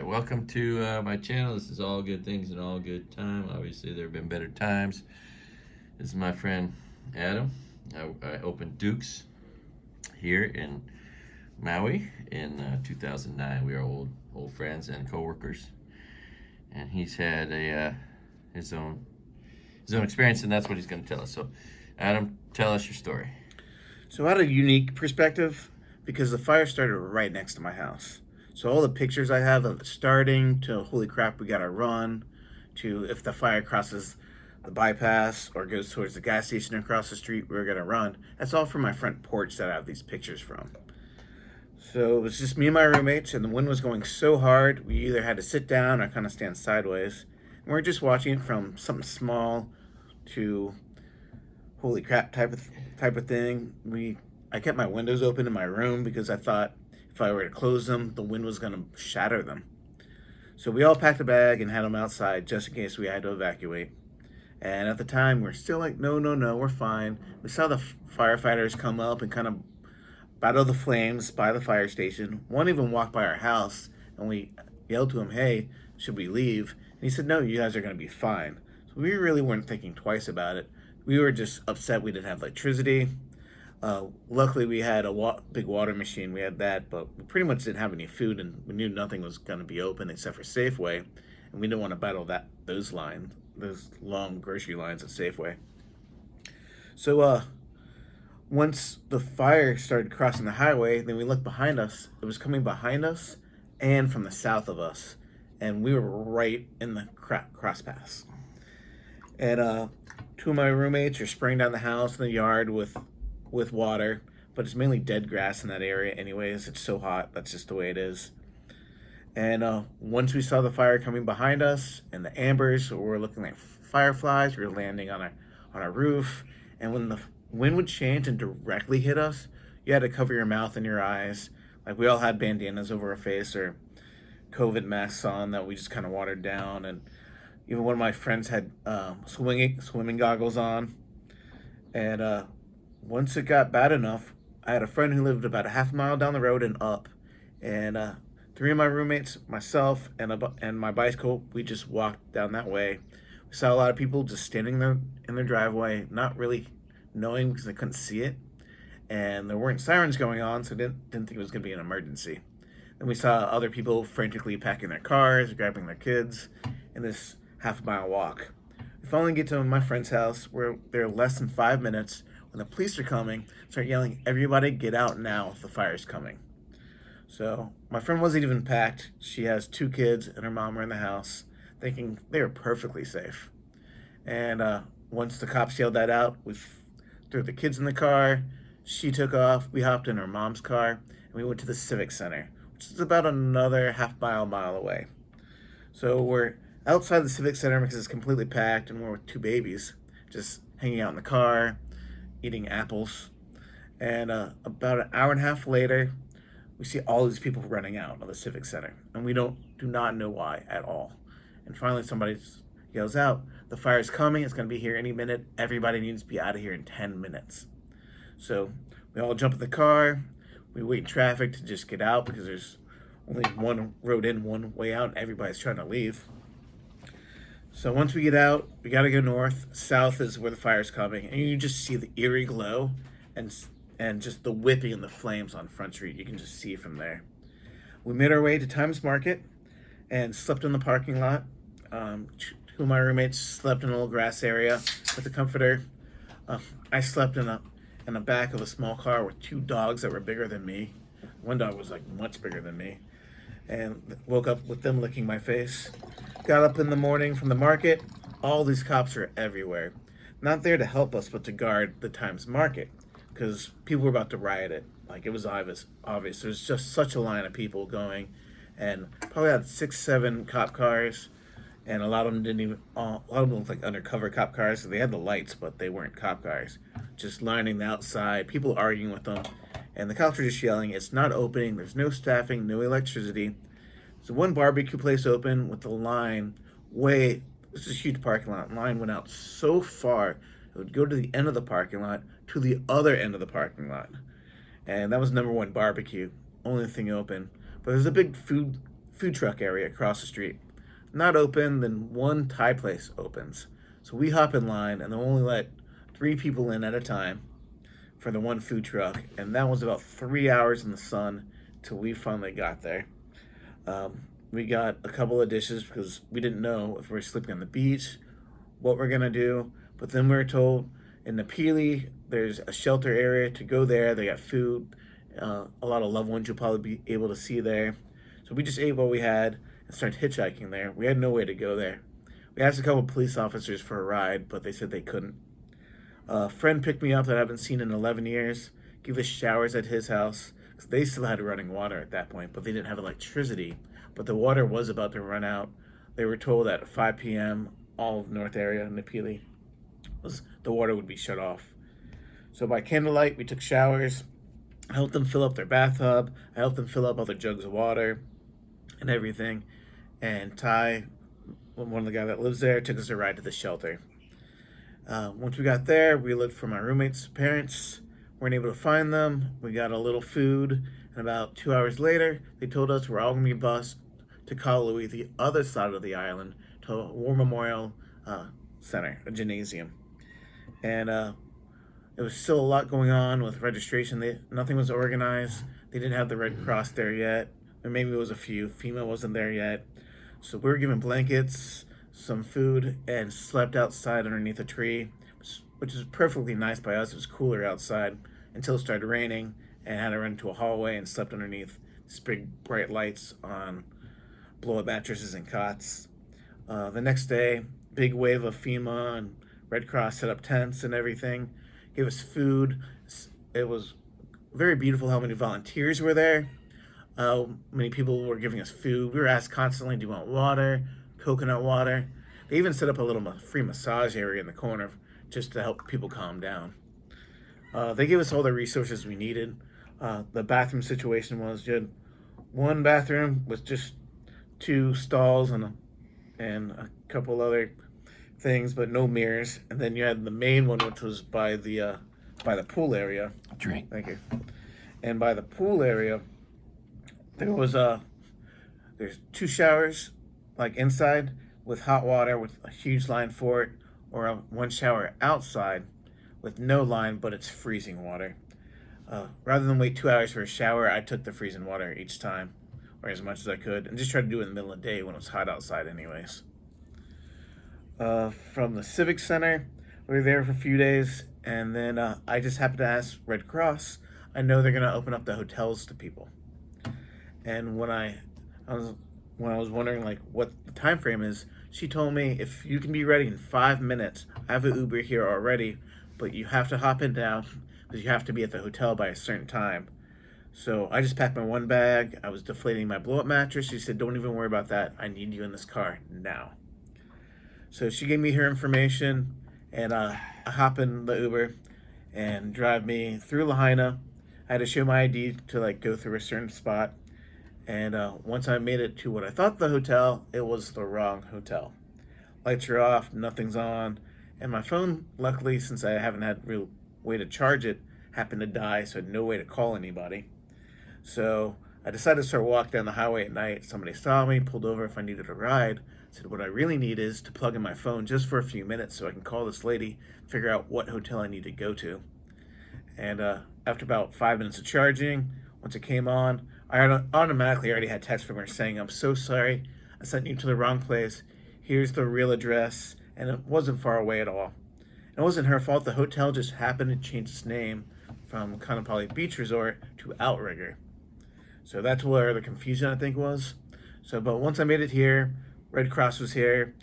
Welcome to my channel. This is All Good Things and All Good Time. Obviously, there have been better times. This is my friend Adam. I opened Duke's here in Maui in 2009. We are old friends and coworkers, and he's had his own experience, and that's what he's going to tell us. So, Adam, tell us your story. So I had a unique perspective because the fire started right next to my house. So all the pictures I have of it starting to holy crap, we gotta run, to if the fire crosses the bypass or goes towards the gas station across the street, we're gonna run. That's all from my front porch that I have these pictures from. So it was just me and my roommates, and the wind was going so hard, we either had to sit down or kind of stand sideways. And we are just watching it from something small to holy crap type of thing. I kept my windows open in my room because I thought if I were to close them, the wind was going to shatter them. So we all packed a bag and had them outside just in case we had to evacuate. And at the time, we're still like, no, no, no, we're fine. We saw the firefighters come up and kind of battle the flames by the fire station. One even walked by our house, and we yelled to him, hey, should we leave? And he said, no, you guys are going to be fine. So we really weren't thinking twice about it. We were just upset we didn't have electricity. Luckily, we had a big water machine. We had that, but we pretty much didn't have any food, and we knew nothing was going to be open except for Safeway, and we didn't want to battle those long grocery lines at Safeway. So once the fire started crossing the highway, then we looked behind us. It was coming behind us and from the south of us, and we were right in the cross paths. And two of my roommates are spraying down the house in the yard with water, but it's mainly dead grass in that area anyways. It's so hot. That's just the way it is. And once we saw the fire coming behind us and the ambers were looking like fireflies, we were landing on our roof. And when the wind would change and directly hit us, you had to cover your mouth and your eyes. Like we all had bandanas over our face or COVID masks on that we just kind of watered down. And even one of my friends had swimming goggles on. And once it got bad enough, I had a friend who lived about a half mile down the road and up, and three of my roommates, myself, and my bicycle, we just walked down that way. We saw a lot of people just standing there in their driveway, not really knowing because they couldn't see it, and there weren't sirens going on, so didn't think it was going to be an emergency. Then we saw other people frantically packing their cars, grabbing their kids, in this half-mile walk. We finally get to my friend's house. We're there less than 5 minutes. When the police are coming, start yelling, everybody get out now, the fire's coming. So my friend wasn't even packed. She has two kids and her mom were in the house, thinking they were perfectly safe. And once the cops yelled that out, we threw the kids in the car. She took off. We hopped in her mom's car, and we went to the Civic Center, which is about another mile away. So we're outside the Civic Center because it's completely packed, and we're with two babies, just hanging out in the car, eating apples. And about an hour and a half later, we see all these people running out of the Civic Center, and we do not know why at all. And finally, somebody yells out, "The fire's coming! It's going to be here any minute. Everybody needs to be out of here in 10 minutes." So we all jump in the car. We wait in traffic to just get out because there's only one road in, one way out, and everybody's trying to leave. So once we get out, we got to go north. South is where the fire's coming, and you just see the eerie glow and just the whipping and the flames on Front Street. You can just see from there. We made our way to Times Market and slept in the parking lot. Two of my roommates slept in a little grass area with a comforter. I slept in the back of a small car with two dogs that were bigger than me. One dog was like much bigger than me, and woke up with them licking my face. Got up in the morning from the market. All these cops are everywhere. Not there to help us, but to guard the Times Market because people were about to riot it. Like it was obvious. There's just such a line of people going, and probably had 6, 7 cop cars, and a lot of them didn't even. A lot of them looked like undercover cop cars. So they had the lights, but they weren't cop cars. Just lining the outside, people arguing with them, and the cops were just yelling, "It's not opening. There's no staffing, no electricity." So one barbecue place open with the line way. This is a huge parking lot. Line went out so far it would go to the end of the parking lot to the other end of the parking lot, and that was number one barbecue, only thing open. But there's a big food truck area across the street. Not open, then one Thai place opens. So we hop in line, and they'll only let 3 people in at a time for the one food truck. And that was about 3 hours in the sun till we finally got there. We got a couple of dishes because we didn't know if we were sleeping on the beach, what we're gonna do. But then we were told in Napili there's a shelter area to go there. They got food, a lot of loved ones you'll probably be able to see there. So we just ate what we had and started hitchhiking there. We had no way to go there. We asked a couple of police officers for a ride, but they said they couldn't. A friend picked me up that I haven't seen in 11 years, gave us showers at his house. 'Cause they still had running water at that point, but they didn't have electricity. But the water was about to run out. They were told at 5 p.m., all of North area, Napili, the water would be shut off. So by candlelight, we took showers. I helped them fill up their bathtub. I helped them fill up all their jugs of water and everything. And Ty, one of the guys that lives there, took us a ride to the shelter. Once we got there, we looked for my roommate's parents. Weren't able to find them. We got a little food. And about 2 hours later, they told us we're all going to be bused to Kaului, the other side of the island, to a War Memorial Center, a gymnasium. And there was still a lot going on with registration. Nothing was organized. They didn't have the Red Cross there yet. Or maybe it was a few. FEMA wasn't there yet. So we were given blankets, some food, and slept outside underneath a tree, which is perfectly nice by us. It was cooler outside until it started raining and had to run into a hallway and slept underneath these big bright lights on blow-up mattresses and cots. The next day, big wave of FEMA and Red Cross set up tents and everything, gave us food. It was very beautiful how many volunteers were there. Many people were giving us food. We were asked constantly, do you want water, coconut water? They even set up a little free massage area in the corner just to help people calm down. They gave us all the resources we needed. The bathroom situation was you had one bathroom with just 2 stalls and a couple other things, but no mirrors. And then you had the main one, which was by the pool area. Drink. Thank you. And by the pool area, there's 2 showers, like inside, with hot water with a huge line for it, or one shower outside with no line, but it's freezing water. Rather than wait 2 hours for a shower, I took the freezing water each time, or as much as I could, and just tried to do it in the middle of the day when it was hot outside anyways. From the Civic Center, we were there for a few days, and then I just happened to ask Red Cross. I know they're going to open up the hotels to people. And when I was wondering like what the time frame is, she told me if you can be ready in 5 minutes, I have an Uber here already, but you have to hop in down because you have to be at the hotel by a certain time. So I just packed my one bag. I was deflating my blow-up mattress. She said, don't even worry about that. I need you in this car now. So she gave me her information, and I hop in the Uber and drive me through Lahaina. I had to show my ID to like go through a certain spot. And once I made it to what I thought the hotel, it was the wrong hotel. Lights are off, nothing's on. And my phone, luckily, since I haven't had real way to charge it, happened to die, so I had no way to call anybody. So I decided to start walking down the highway at night. Somebody saw me, pulled over if I needed a ride. Said, what I really need is to plug in my phone just for a few minutes so I can call this lady, figure out what hotel I need to go to. And after about 5 minutes of charging, once it came on, I automatically already had text from her saying, I'm so sorry, I sent you to the wrong place. Here's the real address. And it wasn't far away at all. It wasn't her fault. The hotel just happened to change its name from Kaanapali Beach Resort to Outrigger. So that's where the confusion, I think, was. So, but once I made it here, Red Cross was here.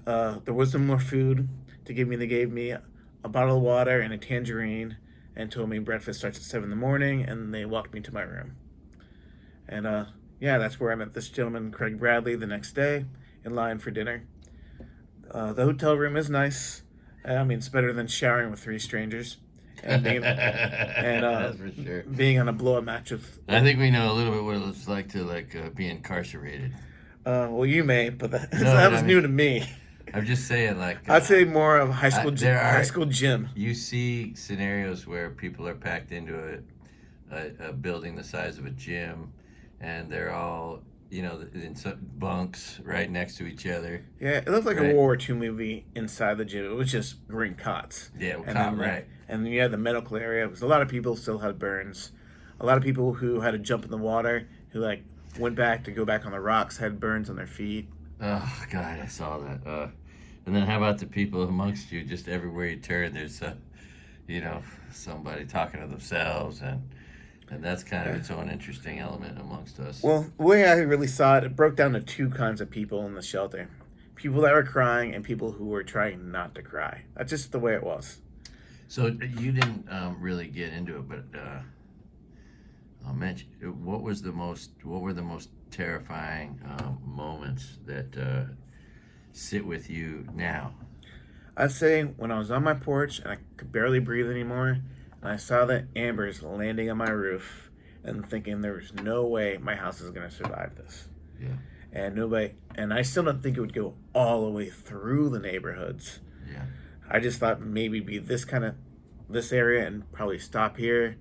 There was some more food to give me. They gave me a bottle of water and a tangerine and told me breakfast starts at 7 in the morning, and they walked me to my room. And yeah, that's where I met this gentleman, Craig Bradley, the next day in line for dinner. The hotel room is nice. I mean, it's better than showering with 3 strangers and That's for sure. being on a blow-up match with. I think we know a little bit what it's like to be incarcerated. Well, you may, but that No, was I new mean, to me. I'm just saying, I'd say more of high school gym. You see scenarios where people are packed into a building the size of a gym, and they're all in some bunks right next to each other. Yeah, it looked like a Right. World War II movie inside the gym. It was just green cots. Yeah, well, And then right. and then you had the medical area because a lot of people still had burns. A lot of people who had to jump in the water, who like went back to go back on the rocks, had burns on their feet. Oh God, I saw that. And then how about the people amongst you? Just everywhere you turn, there's you know, somebody talking to themselves, and that's kind of its own interesting element amongst us. Well, the way I really saw it, it broke down to two kinds of people in the shelter: people that were crying and people who were trying not to cry. That's just the way it was. So you didn't really get into it, but I'll mention what were the most terrifying moments that sit with you now? I'd say when I was on my porch and I could barely breathe anymore, and I saw the ambers landing on my roof, and thinking there was no way my house is going to survive this. Yeah, And I still don't think it would go all the way through the neighborhoods. yeah. I just thought maybe be this area and probably stop here.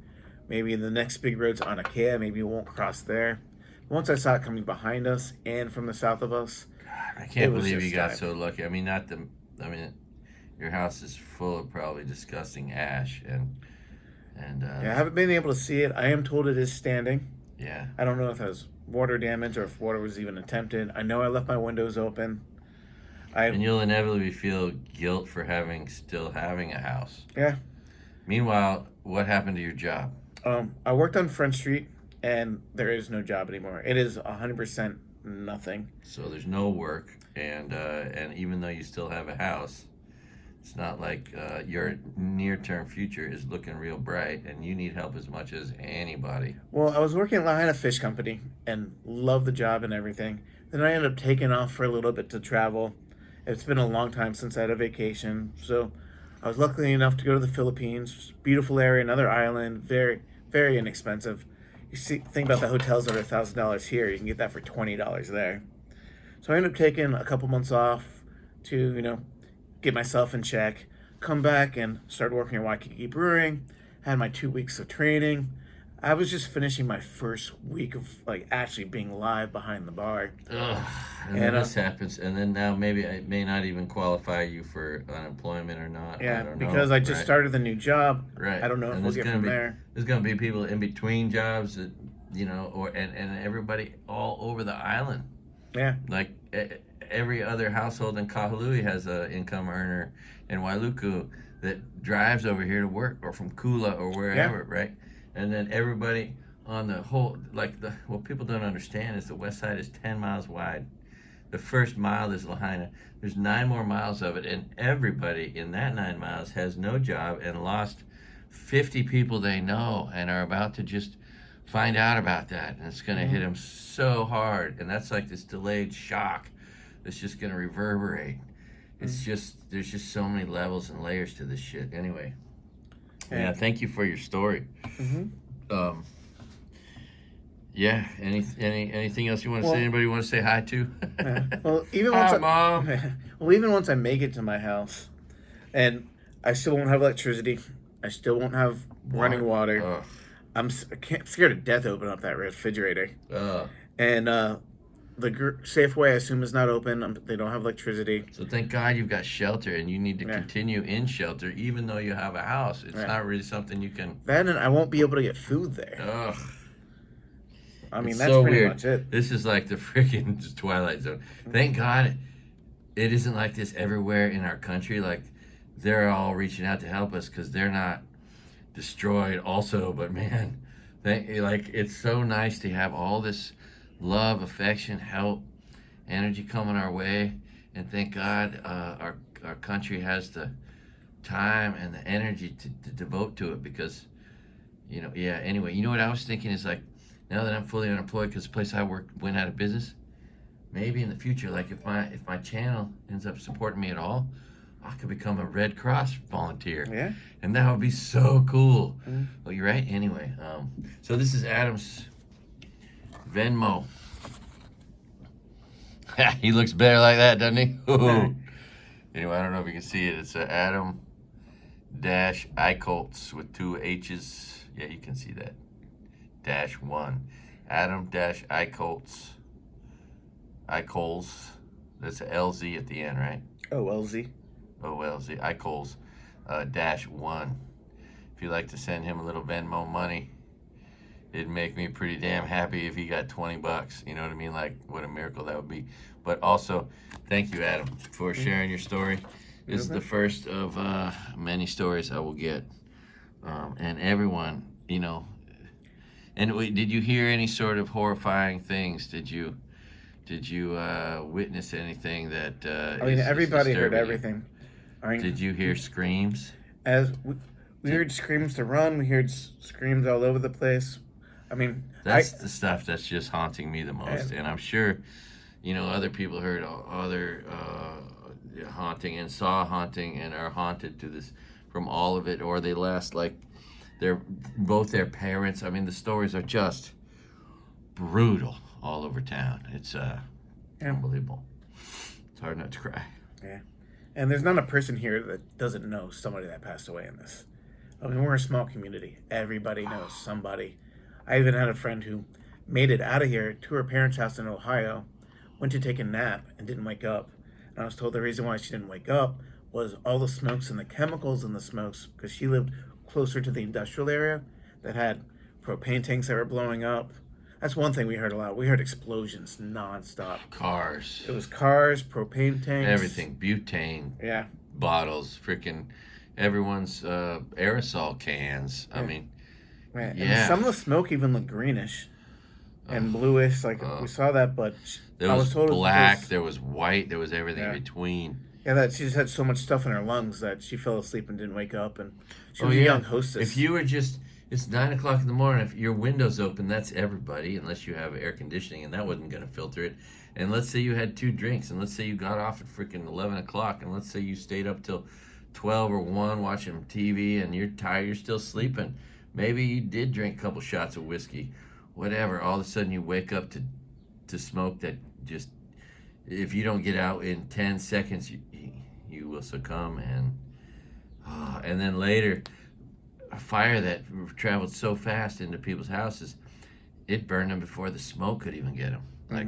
Maybe the next big road's on Ikea, maybe it won't cross there. Once I saw it coming behind us and from the south of us, God, I it can't was believe you just got time. so lucky. I mean, your house is full of probably disgusting ash and Yeah, I haven't been able to see it. I am told it is standing. yeah. I don't know if it was water damage or if water was even attempted. I know I left my windows open. And I you'll inevitably feel guilt for still having a house. Yeah. Meanwhile, what happened to your job? I worked on Front Street, and there is no job anymore. It is 100% nothing. So there's no work, and even though you still have a house, it's not like your near-term future is looking real bright, and you need help as much as anybody. Well, I was working at Lahaina Fish Company and loved the job and everything. Then I ended up taking off for a little bit to travel. It's been a long time since I had a vacation, so I was lucky enough to go to the Philippines. Beautiful area, another island, very, very inexpensive. Think about the hotels that are $1,000 here. You can get that for $20 there. So I ended up taking a couple months off to, get myself in check, come back and start working at Waikiki Brewing. Had my 2 weeks of training. I was just finishing my first week of like actually being live behind the bar. Ugh. And then this happens, and then now maybe it may not even qualify you for unemployment or not. I Yeah, don't because know. I just started the new job. Right. I don't know if And we'll get from there. There's gonna be people in between jobs that and everybody all over the island. Yeah. Like every other household in Kahului has a income earner in Wailuku that drives over here to work, or from Kula or wherever, right? And then everybody on the whole, what people don't understand is the west side is 10 miles wide. The first mile is Lahaina. There's 9 more miles of it, and everybody in that 9 miles has no job and lost 50 people they know and are about to just find out about that. And it's going to hit them so hard. And that's like this delayed shock that's just going to reverberate. It's there's just so many levels and layers to this shit. Anyway. Yeah, thank you for your story. Yeah, anything else you want to say? Anybody you want to say hi to? Yeah. Well, even Hi, once Mom. even once I make it to my house, and I still won't have electricity, I still won't have running water. Ugh. Scared to death to open up that refrigerator. Ugh. And the Safeway, I assume, is not open. They don't have electricity. So thank God you've got shelter, and you need to continue in shelter, even though you have a house. It's not really something you can. Then I won't be able to get food there. Ugh. I mean, It's that's so pretty weird. much it. This is like the freaking Twilight Zone. Thank God it isn't like this everywhere in our country. Like, they're all reaching out to help us because they're not destroyed also. But man, it's so nice to have all this love, affection, help, energy coming our way. And thank God our country has the time and the energy to devote to it because, anyway, you know what I was thinking is like, now that I'm fully unemployed because the place I work went out of business, maybe in the future, like if my channel ends up supporting me at all, I could become a Red Cross volunteer. Yeah. And that would be so cool. Well, you're right. Anyway, so this is Adam's Venmo. He looks better like that, doesn't he? Anyway, I don't know if you can see it. It's Adam -Icolts with 2 H's. Yeah, you can see that. -1. Adam -Icolts iColes. That's a LZ at the end, right? OLZ. OLZ. iColes -1. If you'd like to send him a little Venmo money, it'd make me pretty damn happy if he got $20. You know what I mean? Like, what a miracle that would be. But also, thank you, Adam, for sharing your story. This is the first of many stories I will get. And everyone, you know. And did you hear any sort of horrifying things? Did you witness anything that I mean, is everybody heard disturbing you? everything. I mean, Did you hear screams? as we heard screams to run, we heard screams all over the place. I mean, That's the stuff that's just haunting me the most. And- And I'm sure, you know, other people heard other haunting and saw haunting and are haunted to this from all of it, or they lost like both their parents. I mean, the stories are just brutal all over town. It's unbelievable. It's hard not to cry. Yeah. And there's not a person here that doesn't know somebody that passed away in this. I mean, we're a small community. Everybody knows somebody. I even had a friend who made it out of here to her parents' house in Ohio, went to take a nap, and didn't wake up. And I was told the reason why she didn't wake up was all the smokes and the chemicals in the smokes, because she lived closer to the industrial area that had propane tanks that were blowing up. That's one thing we heard a lot. We heard explosions nonstop. Cars. It was cars, propane tanks. Everything. Butane. Yeah. Bottles. Freaking everyone's aerosol cans. I mean, Right. yeah. And some of the smoke even looked greenish and bluish. Like we saw that, but There I was was told black, it was, there was white, there was everything in Yeah. between. yeah, that she just had so much stuff in her lungs that she fell asleep and didn't wake up. And she Oh, was a yeah. young hostess. If you were just, it's 9 o'clock in the morning, if your window's open, that's everybody, unless you have air conditioning, and that wasn't going to filter it. And let's say you had 2 drinks, and let's say you got off at freaking 11 o'clock, and let's say you stayed up till 12 or 1 watching TV, and you're tired, you're still sleeping. Maybe you did drink a couple shots of whiskey, whatever. All of a sudden you wake up to smoke that just, if you don't get out in 10 seconds, you will succumb. And then later, a fire that traveled so fast into people's houses, it burned them before the smoke could even get them. Like,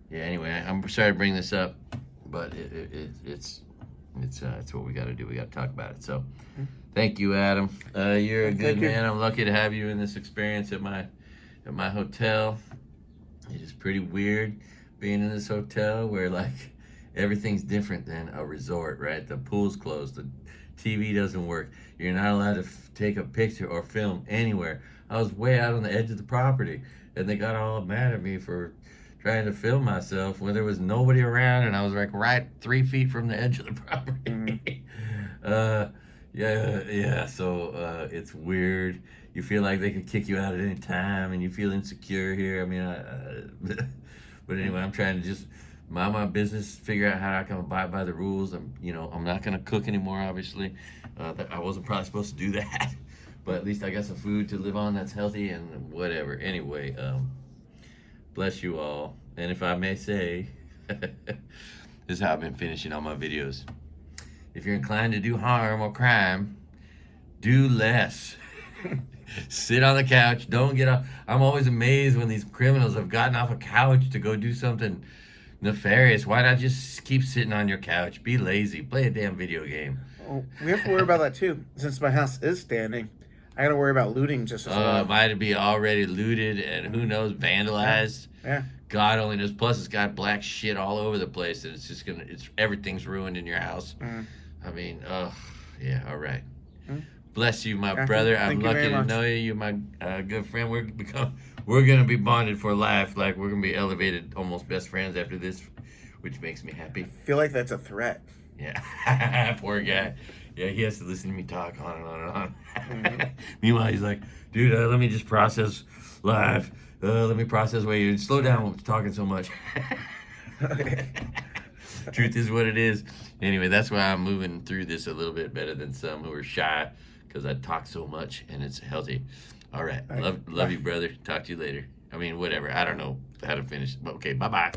yeah. Anyway, I'm sorry to bring this up, but it's what we got to do. We got to talk about it. So, thank you, Adam. You're a good Thank you. man. I'm lucky to have you in this experience at my hotel. It is pretty weird being in this hotel where like everything's different than a resort, right? The pool's closed, the TV doesn't work. You're not allowed to take a picture or film anywhere. I was way out on the edge of the property, and they got all mad at me for trying to film myself when there was nobody around, and I was like right 3 feet from the edge of the property. Yeah. So it's weird. You feel like they could kick you out at any time, and you feel insecure here. I mean, but anyway, I'm trying to just mind my business, figure out how I can abide by the rules. I'm not gonna cook anymore, obviously. I wasn't probably supposed to do that, but at least I got some food to live on that's healthy and whatever. Anyway, bless you all. And if I may say, this is how I've been finishing all my videos. If you're inclined to do harm or crime, do less. Sit on the couch. Don't get up. I'm always amazed when these criminals have gotten off a couch to go do something nefarious. Why not just keep sitting on your couch? Be lazy. Play a damn video game. Oh, we have to worry about that too. Since my house is standing, I got to worry about looting just as well. It might be already looted and who knows, vandalized. Yeah. God only knows. Plus, it's got black shit all over the place, and everything's ruined in your house. I mean, yeah, all right. Bless you, my brother. I'm Thank you lucky very to much. know you. You're my good friend. We're gonna be bonded for life. Like we're gonna be elevated, almost best friends after this, which makes me happy. I feel like that's a threat. Yeah, poor guy. Yeah, he has to listen to me talk on and on and on. Meanwhile, he's like, dude, let me just process life. Let me process why you slow down with talking so much. Truth is what it is. Anyway, that's why I'm moving through this a little bit better than some who are shy, because I talk so much and it's healthy. All right. Love you, brother. Talk to you later. I mean, whatever. I don't know how to finish. Okay, bye-bye.